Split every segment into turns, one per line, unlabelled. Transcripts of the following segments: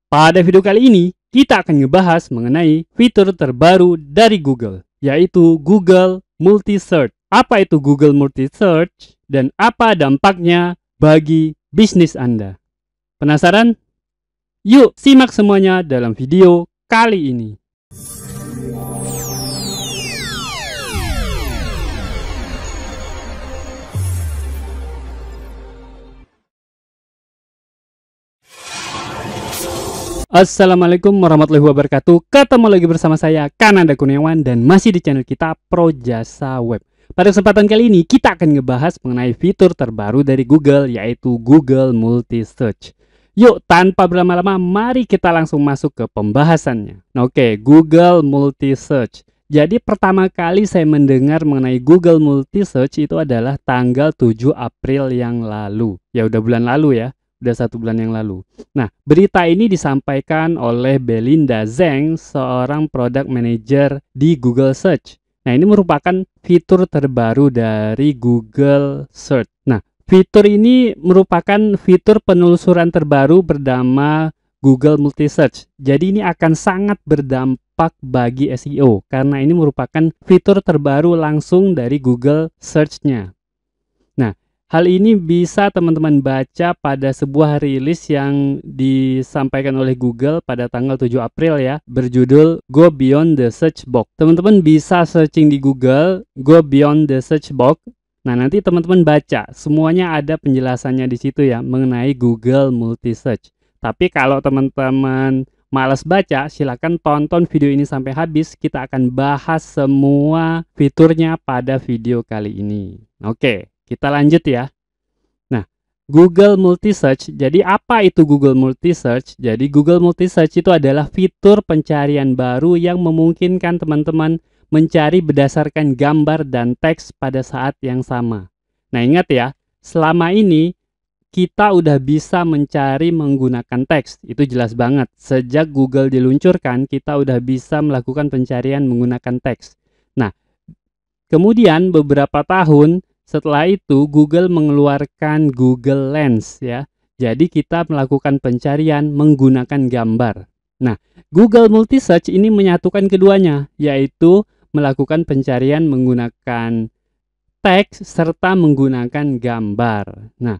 Pada video kali ini, kita akan ngebahas mengenai fitur terbaru dari Google, yaitu Google Multi Search. Apa itu Google Multi Search dan apa dampaknya bagi bisnis Anda? Penasaran? Yuk simak semuanya dalam video kali ini. Assalamualaikum warahmatullahi wabarakatuh. Ketemu lagi bersama saya Kananda Kurniawan dan masih di channel kita Pro Jasa Web. Pada kesempatan kali ini kita akan ngebahas mengenai fitur terbaru dari Google, yaitu Google Multi Search. Yuk tanpa berlama-lama mari kita langsung masuk ke pembahasannya. Oke, Google Multi Search. Jadi pertama kali saya mendengar mengenai Google Multi Search itu adalah tanggal 7 April yang lalu. Ya udah bulan lalu ya. Udah 1 bulan yang lalu. Nah, berita ini disampaikan oleh Belinda Zhang, seorang product manager di Google Search. Nah, ini merupakan fitur terbaru dari Google Search. Nah, fitur ini merupakan fitur penelusuran terbaru bernama Google Multi Search. Jadi ini akan sangat berdampak bagi SEO karena ini merupakan fitur terbaru langsung dari Google Search-nya. Nah, hal ini bisa teman-teman baca pada sebuah rilis yang disampaikan oleh Google pada tanggal 7 April ya, berjudul Go Beyond the Search Box. Teman-teman bisa searching di Google, Go Beyond the Search Box. Nah, nanti teman-teman baca, semuanya ada penjelasannya di situ ya, mengenai Google Multi Search. Tapi kalau teman-teman malas baca, silakan tonton video ini sampai habis. Kita akan bahas semua fiturnya pada video kali ini. Oke. Kita lanjut ya. Nah, Google Multi Search. Jadi apa itu Google Multi Search? Jadi Google Multi Search itu adalah fitur pencarian baru yang memungkinkan teman-teman mencari berdasarkan gambar dan teks pada saat yang sama. Nah, ingat ya, selama ini kita udah bisa mencari menggunakan teks. Itu jelas banget. Sejak Google diluncurkan, kita udah bisa melakukan pencarian menggunakan teks. Nah, kemudian beberapa tahun setelah itu Google mengeluarkan Google Lens ya. Jadi kita melakukan pencarian menggunakan gambar. Nah, Google Multi Search ini menyatukan keduanya, yaitu melakukan pencarian menggunakan teks serta menggunakan gambar. Nah,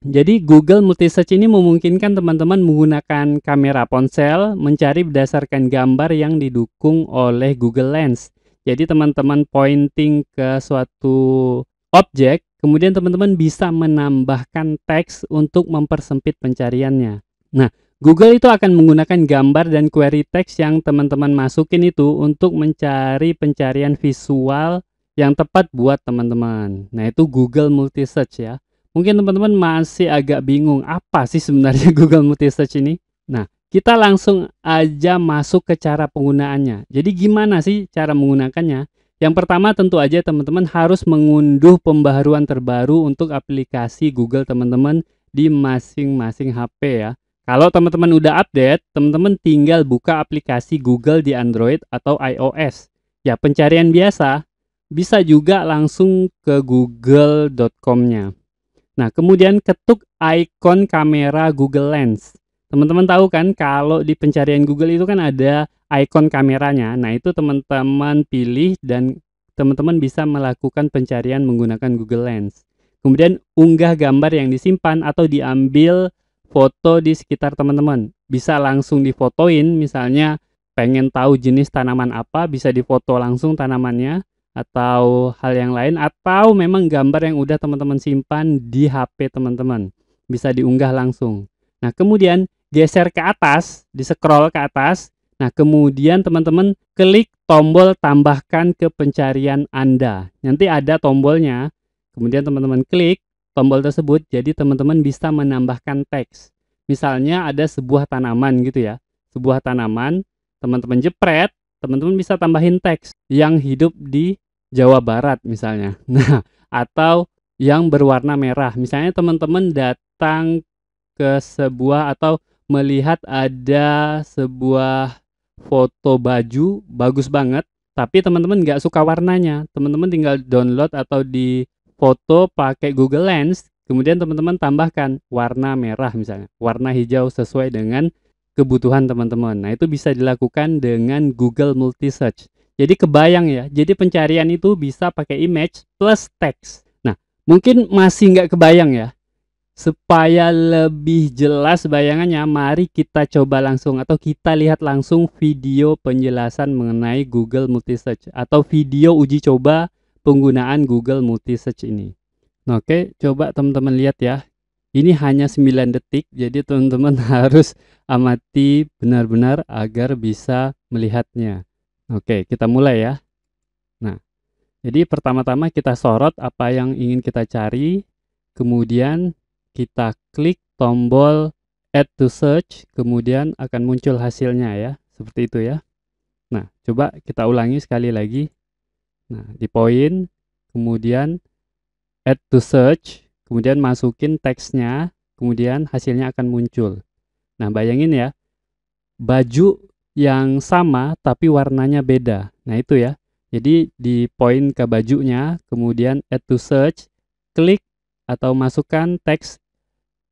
jadi Google Multi Search ini memungkinkan teman-teman menggunakan kamera ponsel mencari berdasarkan gambar yang didukung oleh Google Lens. Jadi teman-teman pointing ke suatu objek, kemudian teman-teman bisa menambahkan teks untuk mempersempit pencariannya. Nah, Google itu akan menggunakan gambar dan query teks yang teman-teman masukin itu untuk mencari pencarian visual yang tepat buat teman-teman. Nah, itu Google Multi Search ya. Mungkin teman-teman masih agak bingung apa sih sebenarnya Google Multi Search ini. Nah, kita langsung aja masuk ke cara penggunaannya. Jadi gimana sih cara menggunakannya? Yang pertama tentu aja teman-teman harus mengunduh pembaharuan terbaru untuk aplikasi Google teman-teman di masing-masing HP ya. Kalau teman-teman udah update, teman-teman tinggal buka aplikasi Google di Android atau iOS. Ya, pencarian biasa, bisa juga langsung ke google.com-nya. Nah, kemudian ketuk ikon kamera Google Lens. Teman-teman tahu kan kalau di pencarian Google itu kan ada ikon kameranya. Nah, itu teman-teman pilih dan teman-teman bisa melakukan pencarian menggunakan Google Lens. Kemudian unggah gambar yang disimpan atau diambil foto di sekitar teman-teman. Bisa langsung difotoin, misalnya pengen tahu jenis tanaman apa, bisa difoto langsung tanamannya atau hal yang lain, atau memang gambar yang udah teman-teman simpan di HP teman-teman. Bisa diunggah langsung. Nah, kemudian geser ke atas, di-scroll ke atas. Nah, kemudian teman-teman klik tombol tambahkan ke pencarian Anda. Nanti ada tombolnya. Kemudian teman-teman klik tombol tersebut, jadi teman-teman bisa menambahkan teks. Misalnya ada sebuah tanaman gitu ya. Sebuah tanaman, teman-teman jepret, teman-teman bisa tambahin teks yang hidup di Jawa Barat misalnya. Nah, atau yang berwarna merah. Misalnya teman-teman datang ke sebuah atau melihat ada sebuah foto baju bagus banget, tapi teman-teman nggak suka warnanya. Teman-teman tinggal download atau di foto pakai Google Lens, kemudian teman-teman tambahkan warna merah misalnya, warna hijau sesuai dengan kebutuhan teman-teman. Nah, itu bisa dilakukan dengan Google Multi Search. Jadi kebayang ya, jadi pencarian itu bisa pakai image plus teks. Nah, mungkin masih nggak kebayang ya. Supaya lebih jelas bayangannya, mari kita coba langsung atau kita lihat langsung video penjelasan mengenai Google Multi Search atau video uji coba penggunaan Google Multi Search ini. Oke, coba teman-teman lihat ya. Ini hanya 9 detik, jadi teman-teman harus amati benar-benar agar bisa melihatnya. Oke, kita mulai ya. Nah, jadi pertama-tama kita sorot apa yang ingin kita cari, kemudian kita klik tombol add to search, kemudian akan muncul hasilnya ya, seperti itu ya. Nah, coba kita ulangi sekali lagi. Nah, di poin, kemudian add to search, kemudian masukin teksnya, kemudian hasilnya akan muncul. Nah, bayangin ya, baju yang sama tapi warnanya beda. Nah, itu ya. Jadi di poin ke bajunya, kemudian add to search, klik atau masukkan teks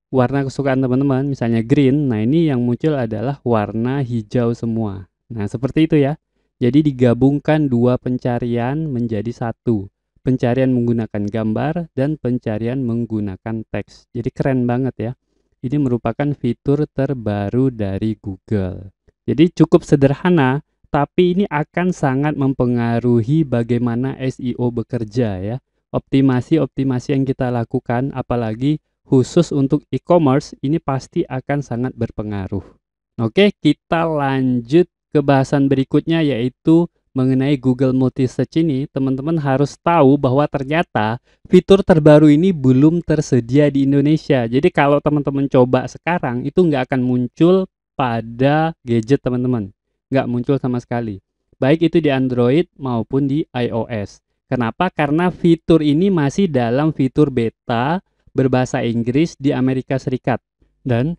warna kesukaan teman-teman, misalnya green. Nah, ini yang muncul adalah warna hijau semua. Nah, seperti itu ya. Jadi digabungkan dua pencarian menjadi satu. Pencarian menggunakan gambar dan pencarian menggunakan teks. Jadi keren banget ya. Ini merupakan fitur terbaru dari Google. Jadi cukup sederhana, tapi ini akan sangat mempengaruhi bagaimana SEO bekerja ya. Optimasi-optimasi yang kita lakukan, apalagi khusus untuk e-commerce, ini pasti akan sangat berpengaruh. Oke, kita lanjut ke bahasan berikutnya, yaitu mengenai Google Multi Search ini. Teman-teman harus tahu bahwa ternyata fitur terbaru ini belum tersedia di Indonesia. Jadi kalau teman-teman coba sekarang, itu nggak akan muncul pada gadget teman-teman. Nggak muncul sama sekali. Baik itu di Android maupun di iOS. Kenapa? Karena fitur ini masih dalam fitur beta berbahasa Inggris di Amerika Serikat. Dan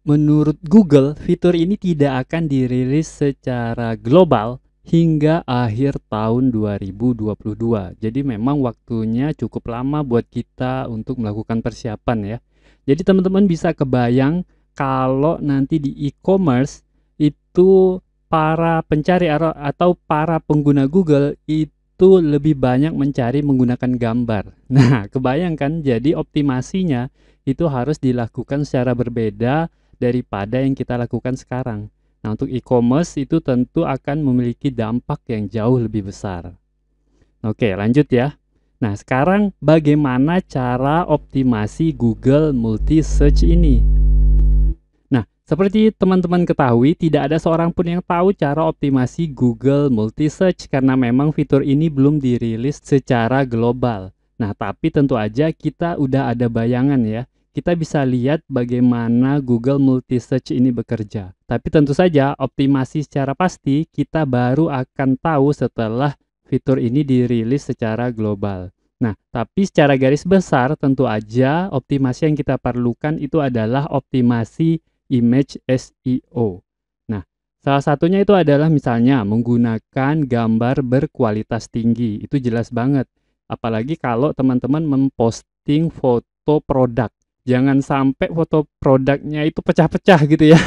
menurut Google, fitur ini tidak akan dirilis secara global hingga akhir tahun 2022. Jadi memang waktunya cukup lama buat kita untuk melakukan persiapan ya. Jadi teman-teman bisa kebayang kalau nanti di e-commerce itu para pencari atau para pengguna Google itu lebih banyak mencari menggunakan gambar. Nah, kebayangkan, jadi optimasinya itu harus dilakukan secara berbeda daripada yang kita lakukan sekarang. Nah, untuk e-commerce itu tentu akan memiliki dampak yang jauh lebih besar. Oke, lanjut ya. Nah, sekarang bagaimana cara optimasi Google Multi Search ini? Seperti teman-teman ketahui, tidak ada seorang pun yang tahu cara optimasi Google Multi Search karena memang fitur ini belum dirilis secara global. Nah, tapi tentu aja kita udah ada bayangan ya. Kita bisa lihat bagaimana Google Multi Search ini bekerja. Tapi tentu saja optimasi secara pasti kita baru akan tahu setelah fitur ini dirilis secara global. Nah, tapi secara garis besar tentu aja optimasi yang kita perlukan itu adalah optimasi image SEO. Nah, salah satunya itu adalah misalnya menggunakan gambar berkualitas tinggi. Itu jelas banget. Apalagi kalau teman-teman memposting foto produk. Jangan sampai foto produknya itu pecah-pecah gitu ya.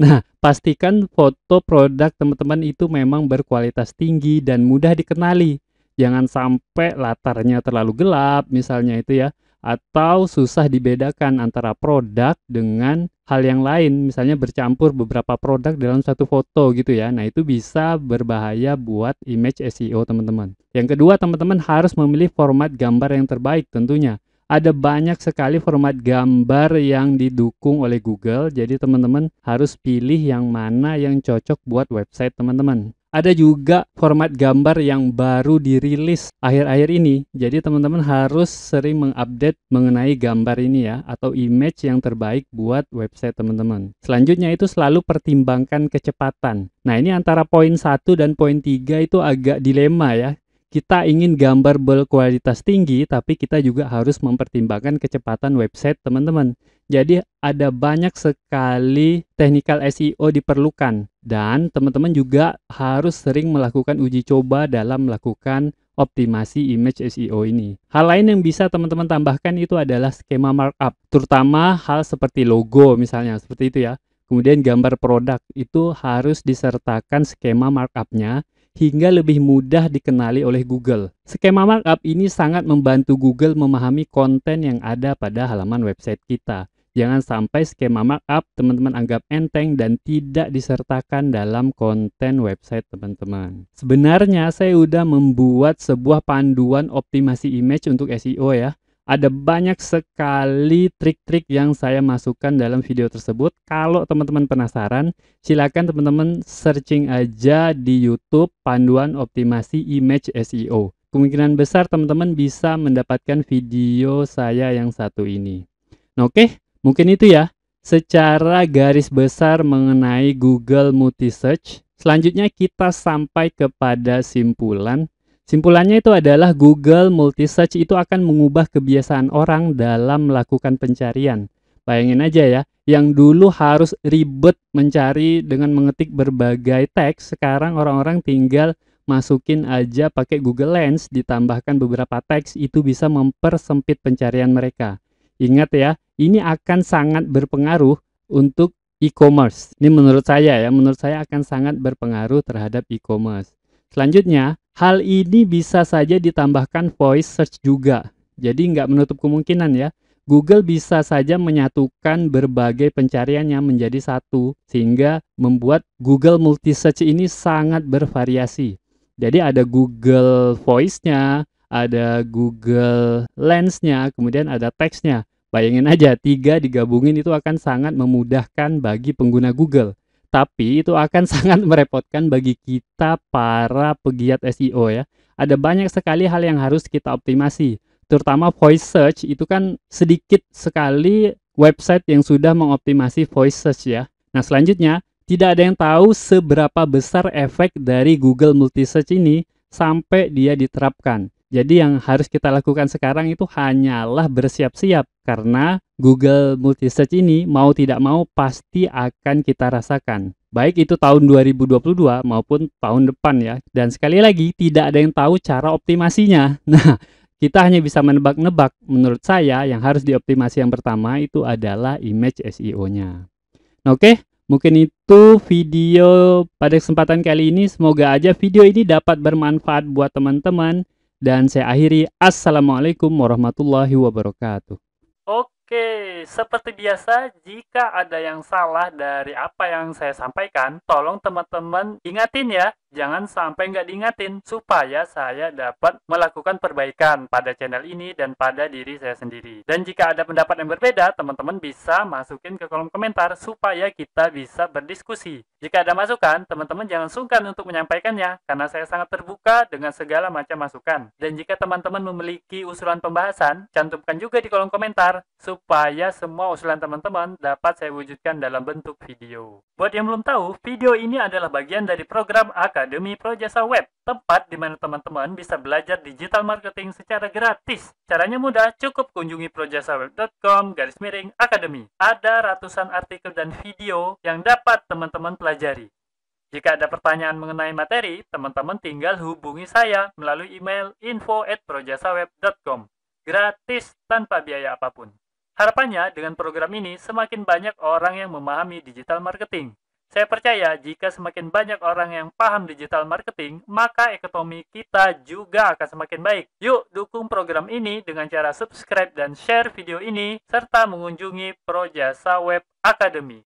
Nah, pastikan foto produk teman-teman itu memang berkualitas tinggi dan mudah dikenali. Jangan sampai latarnya terlalu gelap misalnya itu ya. Atau susah dibedakan antara produk dengan hal yang lain, misalnya bercampur beberapa produk dalam satu foto gitu ya. Nah, itu bisa berbahaya buat image SEO teman-teman. Yang kedua, teman-teman harus memilih format gambar yang terbaik tentunya. Ada banyak sekali format gambar yang didukung oleh Google, jadi teman-teman harus pilih yang mana yang cocok buat website teman-teman. Ada juga format gambar yang baru dirilis akhir-akhir ini. Jadi teman-teman harus sering mengupdate mengenai gambar ini ya, atau image yang terbaik buat website teman-teman. Selanjutnya itu selalu pertimbangkan kecepatan. Nah, ini antara poin 1 dan poin 3 itu agak dilema ya. Kita ingin gambar berkualitas tinggi, tapi kita juga harus mempertimbangkan kecepatan website teman-teman. Jadi ada banyak sekali technical SEO diperlukan. Dan teman-teman juga harus sering melakukan uji coba dalam melakukan optimasi image SEO ini. Hal lain yang bisa teman-teman tambahkan itu adalah skema markup. Terutama hal seperti logo misalnya, seperti itu ya. kemudian gambar produk, itu harus disertakan skema markup-nya hingga lebih mudah dikenali oleh Google. Skema markup ini sangat membantu Google memahami konten yang ada pada halaman website kita. Jangan sampai skema markup teman-teman anggap enteng dan tidak disertakan dalam konten website teman-teman. Sebenarnya saya udah membuat sebuah panduan optimasi image untuk SEO ya. Ada banyak sekali trik-trik yang saya masukkan dalam video tersebut. Kalau teman-teman penasaran, silakan teman-teman searching aja di YouTube panduan optimasi image SEO. Kemungkinan besar teman-teman bisa mendapatkan video saya yang satu ini. Nah, oke. Mungkin itu ya, secara garis besar mengenai Google Multi Search. Selanjutnya kita sampai kepada simpulan. Simpulannya itu adalah Google Multi Search itu akan mengubah kebiasaan orang dalam melakukan pencarian. Bayangin aja ya, yang dulu harus ribet mencari dengan mengetik berbagai teks, sekarang orang-orang tinggal masukin aja pakai Google Lens, ditambahkan beberapa teks, itu bisa mempersempit pencarian mereka. Ingat ya, ini akan sangat berpengaruh untuk e-commerce. Ini menurut saya ya, menurut saya akan sangat berpengaruh terhadap e-commerce. Selanjutnya, hal ini bisa saja ditambahkan voice search juga. Jadi nggak menutup kemungkinan ya, Google bisa saja menyatukan berbagai pencariannya menjadi satu, sehingga membuat Google Multi Search ini sangat bervariasi. Jadi ada Google Voice-nya, ada Google Lens-nya, kemudian ada teksnya. Bayangin aja, 3 digabungin itu akan sangat memudahkan bagi pengguna Google. Tapi itu akan sangat merepotkan bagi kita para pegiat SEO ya. Ada banyak sekali hal yang harus kita optimasi. Terutama voice search, itu kan sedikit sekali website yang sudah mengoptimasi voice search ya. Nah selanjutnya, tidak ada yang tahu seberapa besar efek dari Google Multi Search ini sampai dia diterapkan. Jadi yang harus kita lakukan sekarang itu hanyalah bersiap-siap, karena Google Multi Search ini mau tidak mau pasti akan kita rasakan. Baik itu tahun 2022 maupun tahun depan ya. Dan sekali lagi tidak ada yang tahu cara optimasinya. Nah, kita hanya bisa menebak-nebak. Menurut saya yang harus dioptimasi yang pertama itu adalah image SEO-nya. Nah, oke. Mungkin itu video pada kesempatan kali ini. Semoga aja video ini dapat bermanfaat buat teman-teman. Dan saya akhiri, Assalamualaikum warahmatullahi wabarakatuh. Oke, seperti biasa, jika ada yang salah dari apa yang saya sampaikan, tolong teman-teman ingatin ya. Jangan sampai nggak diingatin, supaya saya dapat melakukan perbaikan pada channel ini dan pada diri saya sendiri. Dan jika ada pendapat yang berbeda, teman-teman bisa masukin ke kolom komentar, supaya kita bisa berdiskusi. Jika ada masukan, teman-teman jangan sungkan untuk menyampaikannya, karena saya sangat terbuka dengan segala macam masukan. Dan jika teman-teman memiliki usulan pembahasan, cantumkan juga di kolom komentar, supaya semua usulan teman-teman dapat saya wujudkan dalam bentuk video. Buat yang belum tahu, video ini adalah bagian dari program Akademi Projasa Web, tempat di mana teman-teman bisa belajar digital marketing secara gratis. Caranya mudah, cukup kunjungi projasaweb.com/academy. Ada ratusan artikel dan video yang dapat teman-teman pelajari. Jika ada pertanyaan mengenai materi, teman-teman tinggal hubungi saya melalui email info@projasaweb.com. Gratis tanpa biaya apapun. Harapannya dengan program ini semakin banyak orang yang memahami digital marketing. Saya percaya jika semakin banyak orang yang paham digital marketing, maka ekonomi kita juga akan semakin baik. Yuk dukung program ini dengan cara subscribe dan share video ini, serta mengunjungi Projasa Web Academy.